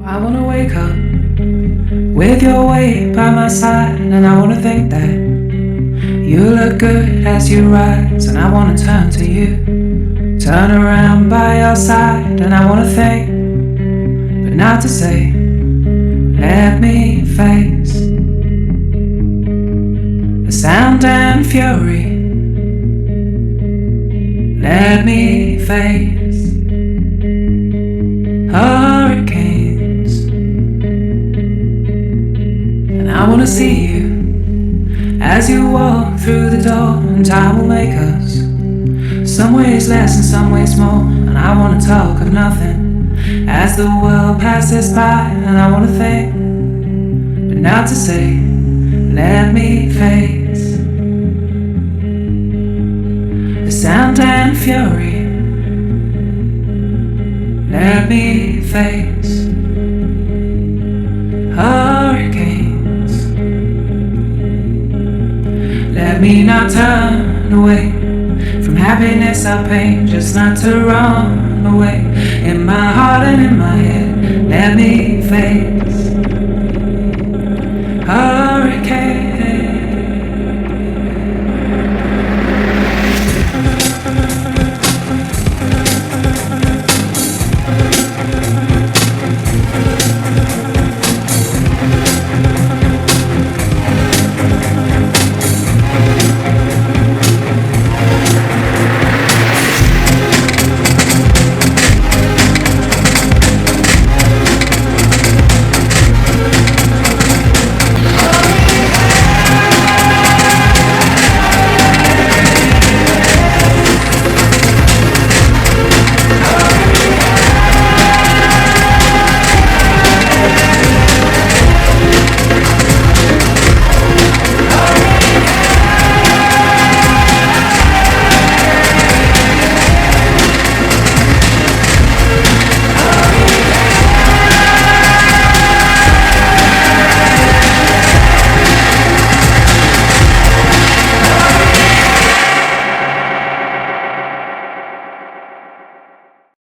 I wanna wake up with your weight by my side, and I wanna think that you look good as you rise, and I wanna turn to you, turn around by your side, and I wanna think, but not to say, let me face the sound and fury. Let me face hurricanes, and I wanna see you as you walk through the door, and time will make us some ways less and some ways more. And I wanna talk of nothing as the world passes by, and I wanna think, but not to say, let me face the sound and fury. Let me face hurricanes. Let me not turn away from happiness or pain, just not to run away in my heart and in my head. Let me face